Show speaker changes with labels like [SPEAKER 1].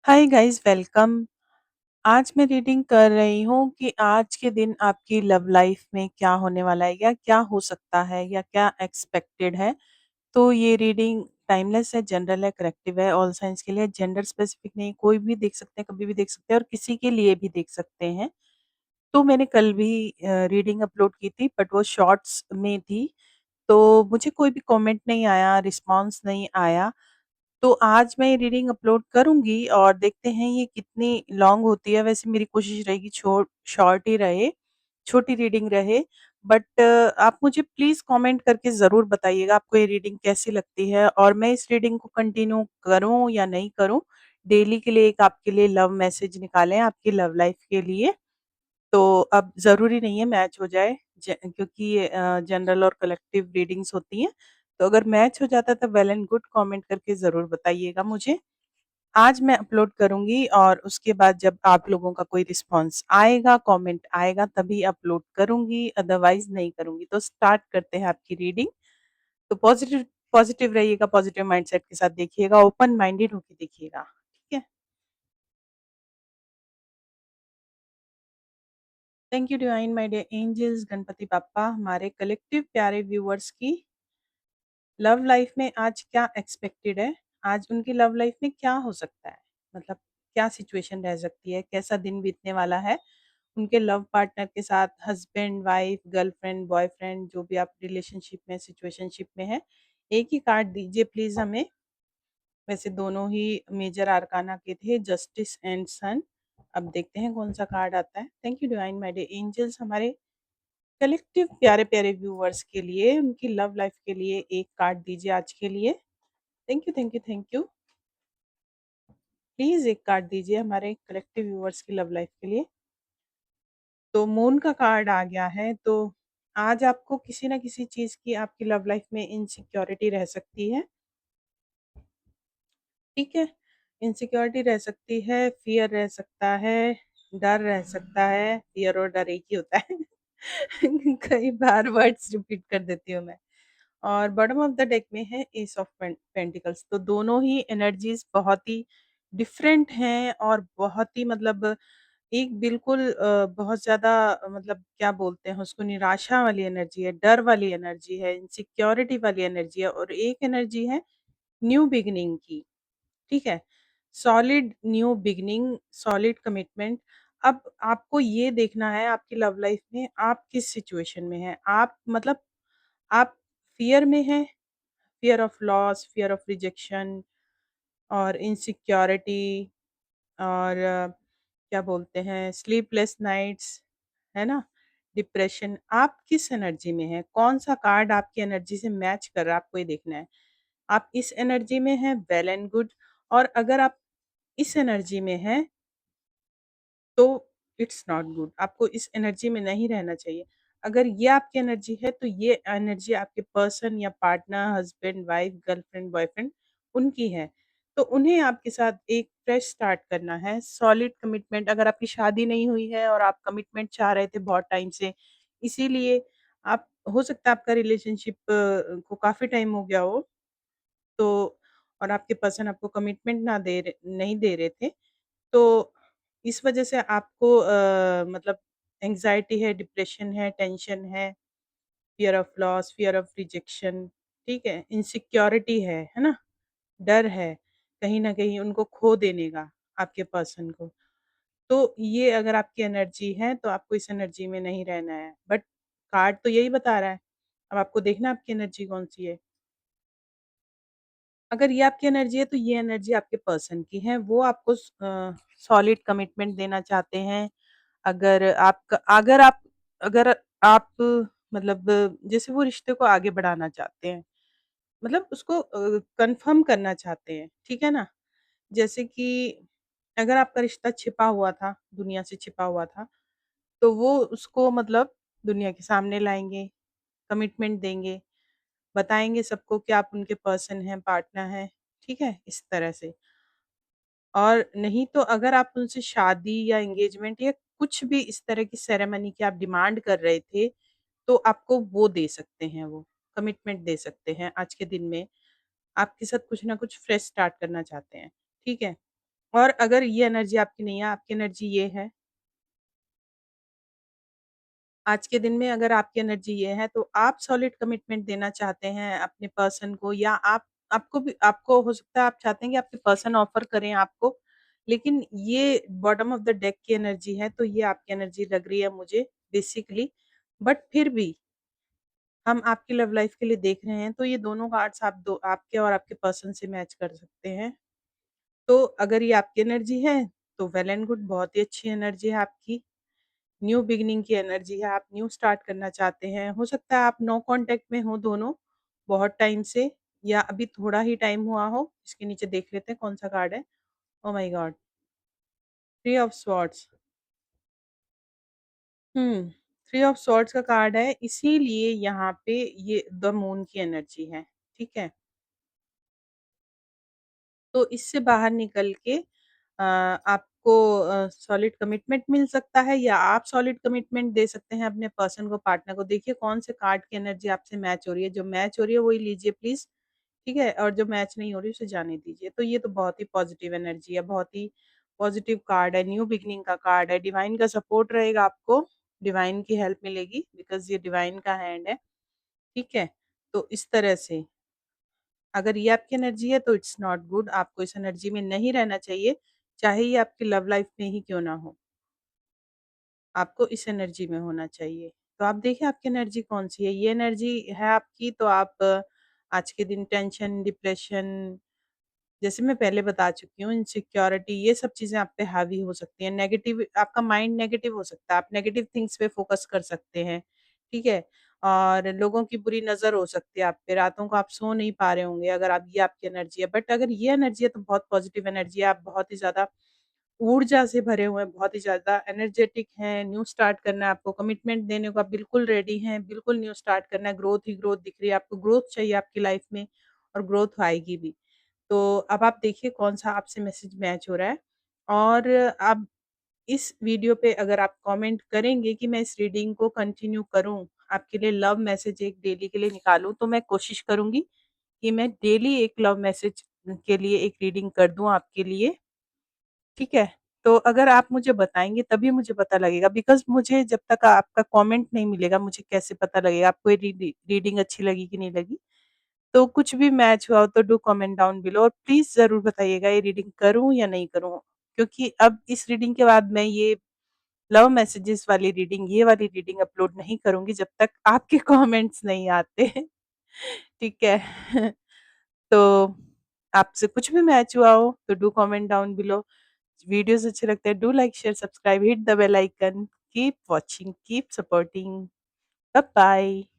[SPEAKER 1] Hi guys welcome. आज मैं reading कर रही हूँ कि आज के दिन आपकी लव लाइफ में क्या होने वाला है या क्या हो सकता है या क्या एक्सपेक्टेड है। तो ये रीडिंग टाइमलेस है, जनरल है, करेक्टिव है, ऑल साइंस के लिए, जेंडर स्पेसिफिक नहीं, कोई भी देख सकते हैं, कभी भी देख सकते हैं और किसी के लिए भी देख सकते हैं। तो मैंने कल भी रीडिंग अपलोड की थी बट वो शॉर्ट्स में थी, तो मुझे कोई भी कमेंट नहीं आया, रिस्पॉन्स नहीं आया। तो आज मैं ये रीडिंग अपलोड करूँगी और देखते हैं ये कितनी लॉन्ग होती है। वैसे मेरी कोशिश रहेगी शॉर्ट ही रहे, छोटी रीडिंग रहे। बट आप मुझे प्लीज़ कमेंट करके ज़रूर बताइएगा आपको ये रीडिंग कैसी लगती है और मैं इस रीडिंग को कंटिन्यू करूँ या नहीं करूँ। डेली के लिए एक आपके लिए लव मैसेज निकालें आपकी लव लाइफ के लिए। तो अब ज़रूरी नहीं है मैच हो जाए, क्योंकि ये जनरल और कलेक्टिव रीडिंग्स होती हैं। तो अगर मैच हो जाता है तो वेल एंड गुड, कमेंट करके ज़रूर बताइएगा मुझे। आज मैं अपलोड करूँगी और उसके बाद जब आप लोगों का कोई रिस्पॉन्स आएगा, कमेंट आएगा तभी अपलोड करूँगी, अदरवाइज़ नहीं करूँगी। तो स्टार्ट करते हैं आपकी रीडिंग। तो पॉज़िटिव पॉज़िटिव रहिएगा, पॉज़िटिव माइंडसेट के साथ देखिएगा, ओपन माइंडेड होके देखिएगा, ठीक है? Thank you divine my dear angels, Ganpati Bappa, हमारे कलेक्टिव प्यारे व्यूअर्स की लव लाइफ में आज क्या एक्सपेक्टेड है? आज उनकी लव लाइफ में क्या हो सकता है? मतलब क्या सिचुएशन रह सकती है? कैसा दिन बीतने वाला है? उनके लव पार्टनर के साथ, हस्बैंड, वाइफ, गर्लफ्रेंड, बॉयफ्रेंड, जो भी आप रिलेशनशिप में, सिचुएशनशिप में हैं। एक ही कार्ड दीजिए प्लीज़ हमें। वैसे दोनों ही मेजर आर्काना के थे, जस्टिस एंड सन। अब देखते हैं कौन-सा कार्ड आता है। Thank you divine my dear angels, हमारे कलेक्टिव प्यारे-प्यारे व्यूअर्स के लिए, उनकी लव लाइफ के लिए एक कार्ड दीजिए आज के लिए। Thank you, thank you, thank you. Please एक कार्ड दीजिए हमारे कलेक्टिव व्यूअर्स की लव लाइफ के लिए। तो मून का कार्ड आ गया है, तो आज आपको किसी न किसी चीज़ की आपकी लव लाइफ में इनसिक्योरिटी रह सकती है, ठीक है? इनसिक्योरिटी रह सकती है, फ़ियर रह सकता है, डर रह सकता है, फ़ियर और डर एक ही होता है। कई बार वर्ड्स रिपीट कर देती हूँ मैं। और बॉटम ऑफ द डेक में है एस ऑफ पेंटिकल्स, तो दोनों ही एनर्जीज बहुत ही डिफरेंट हैं और बहुत ही मतलब एक बिल्कुल बहुत ज़्यादा मतलब क्या बोलते हैं उसको, निराशा वाली एनर्जी है, डर वाली एनर्जी है, इनसिक्योरिटी वाली एनर्जी है और एक एनर्जी है न्यू बिगिनिंग की, ठीक है? Solid new beginning, solid commitment. अब आपको ये देखना है आपकी लव लाइफ में आप किस सिचुएशन में हैं। आप मतलब आप फ़ियर में हैं, fear of loss, fear of rejection और इनसिक्योरिटी और क्या बोलते हैं स्लीपलेस नाइट्स, है ना? डिप्रेशन। आप किस एनर्जी में हैं? कौन-सा कार्ड आपकी एनर्जी से मैच कर रहा है, आपको ये देखना है। आप इस एनर्जी में हैं, वेल एंड गुड। और अगर आप इस एनर्जी में हैं तो इट्स नॉट गुड, आपको इस एनर्जी में नहीं रहना चाहिए। अगर ये आपकी एनर्जी है तो ये एनर्जी आपके पर्सन या partner, husband, wife, girlfriend, boyfriend उनकी है। तो उन्हें आपके साथ एक फ्रेश स्टार्ट करना है, सॉलिड कमिटमेंट। अगर आपकी शादी नहीं हुई है और आप कमिटमेंट चाह रहे थे बहुत टाइम से, इसीलिए आप हो सकता है आपका रिलेशनशिप को काफ़ी टाइम हो गया हो, तो और आपके पर्सन आपको कमिटमेंट ना दे रहे नहीं दे रहे थे, तो इस वजह से आपको मतलब एंग्ज़ायटी है, डिप्रेशन है, टेंशन है, fear of loss, fear of rejection, ठीक है? इनसिक्योरिटी है ना? डर है, कहीं न कहीं उनको खो देने का, आपके पर्सन को। तो ये अगर आपकी एनर्जी है, तो आपको इस एनर्जी में नहीं रहना है। बट कार्ड तो यही बता रहा है, अब आपको देखना है आपकी एनर्जी कौन-सी है। अगर ये आपकी एनर्जी है, तो ये एनर्जी आपके पर्सन की है, वो आपको सॉलिड कमिटमेंट देना चाहते हैं। अगर आप अगर आप मतलब जैसे वो रिश्ते को आगे बढ़ाना चाहते हैं, मतलब उसको कन्फर्म करना चाहते हैं, ठीक है ना? जैसे कि अगर आपका रिश्ता छिपा हुआ था, दुनिया से छिपा हुआ था, तो वो उसको मतलब दुनिया के सामने लाएँगे, कमिटमेंट देंगे, बताएँगे सबको कि आप उनके पर्सन हैं, पार्टनर हैं, ठीक है? इस तरह से। और नहीं तो अगर आप उनसे शादी या एंगेजमेंट या कुछ भी इस तरह की सेरेमनी की आप डिमांड कर रहे थे, तो आपको वो दे सकते हैं वो, कमिटमेंट दे सकते हैं आज के दिन में। आपके साथ कुछ ना कुछ फ्रेश स्टार्ट करना चाहते हैं, ठीक है? और अगर ये एनर्जी आपकी नहीं है, आपकी एनर्जी ये है, आज के दिन में अगर आपकी एनर्जी ये है, तो आप सॉलिड कमिटमेंट देना चाहते हैं अपने पर्सन को, या आपको हो सकता है आप चाहते हैं कि आपके पर्सन ऑफ़र करें आपको, लेकिन ये बॉटम ऑफ द डेक की एनर्जी है, तो ये आपकी एनर्जी लग रही है मुझे बेसिकली। बट फिर भी हम आपकी लव लाइफ़ के लिए देख रहे हैं, तो ये दोनों कार्ड्स आपके और आपके पर्सन से मैच कर सकते हैं। तो अगर ये आपकी एनर्जी है, तो वेल एंड गुड, बहुत ही अच्छी एनर्जी है आपकी। न्यू बिगिनिंग की एनर्जी है, आप न्यू स्टार्ट करना चाहते हैं। हो सकता है आप नो कॉन्टैक्ट में हो दोनों, बहुत टाइम से, या अभी थोड़ा ही टाइम हुआ हो। इसके नीचे देख लेते हैं कौन-सा कार्ड है। Oh my God! Three of swords. Hmm, three of swords का कार्ड है, इसीलिए यहाँ पे ये द मून की एनर्जी है, ठीक है? तो इससे बाहर निकल के आपको सॉलिड कमिटमेंट मिल सकता है, या आप सॉलिड कमिटमेंट दे सकते हैं अपने पर्सन को, पार्टनर को। देखिए कौन से कार्ड की एनर्जी आपसे मैच हो रही है, जो मैच हो रही है वही लीजिए प्लीज़, ठीक है? और जो मैच नहीं हो रही उसे जाने दीजिए। तो ये तो बहुत ही पॉजिटिव एनर्जी है, बहुत ही पॉजिटिव कार्ड है, न्यू बिगिनिंग का कार्ड है, डिवाइन का सपोर्ट रहेगा आपको, डिवाइन की हेल्प मिलेगी बिकॉज़ ये डिवाइन का हैंड है, ठीक है? तो इस तरह से अगर ये आपकी एनर्जी है तो इट्स नॉट गुड, आपको इस एनर्जी में नहीं रहना चाहिए, चाहे ये आपकी लव लाइफ में ही क्यों ना हो, आपको इस एनर्जी में होना चाहिए। तो आप देखिए आपकी एनर्जी कौन-सी है, ये एनर्जी है आपकी, तो आप आज के दिन टेंशन, डिप्रेशन, जैसे मैं पहले बता चुकी हूँ, इनसिक्योरिटी, ये सब चीज़ें आप पे हावी हो सकती हैं। नेगेटिव आपका माइंड नेगेटिव हो सकता है, आप नेगेटिव थिंग्स पे फ़ोकस कर सकते हैं, ठीक है? और लोगों की बुरी नज़र हो सकती है आप पे, रातों को आप सो नहीं पा रहे होंगे अगर आप ये आपकी एनर्जी है। बट अगर ये एनर्जी है तो बहुत पॉज़िटिव एनर्जी है, आप बहुत ही ज़्यादा ऊर्जा से भरे हुए हैं, बहुत ही ज़्यादा एनर्जेटिक हैं, न्यू स्टार्ट करना है आपको, कमिटमेंट देने को आप बिल्कुल रेडी हैं, बिल्कुल न्यू स्टार्ट करना है, ग्रोथ ही ग्रोथ दिख रही है, आपको ग्रोथ चाहिए आपकी लाइफ़ में, और ग्रोथ आएगी भी। तो अब आप देखिए कौन-सा आपसे मैसेज मैच हो रहा है, और आप इस वीडियो पे अगर आप कमेंट करेंगे कि मैं इस रीडिंग को कंटिन्यू करूँ, आपके लिए लव मैसेज एक डेली के लिए निकालूँ, तो मैं कोशिश करूँगी कि मैं डेली एक लव मैसेज के लिए एक रीडिंग कर दूँ आपके लिए, ठीक है? तो अगर आप मुझे बताएँगे तभी मुझे पता लगेगा, बिकॉज़ मुझे जब तक आपका कमेंट नहीं मिलेगा, मुझे कैसे पता लगेगा आपको ये रीडिंग अच्छी लगी कि नहीं लगी? तो कुछ भी मैच हुआ हो तो डू कमेंट डाउन बिलो, और प्लीज़ ज़रूर बताइएगा ये रीडिंग करूँ या नहीं करूँ? क्योंकि अब इस रीडिंग के बाद मैं ये लव मैसेजेस वाली रीडिंग, ये वाली रीडिंग अपलोड नहीं करूँगी जब तक आपके कमेंट्स नहीं आते। ठीक है? तो आपसे कुछ भी मैच हुआ हो तो do comment down below. Videos अच्छे लगते हैं, do like, share, subscribe, hit the bell icon, keep watching, keep supporting. Bye bye.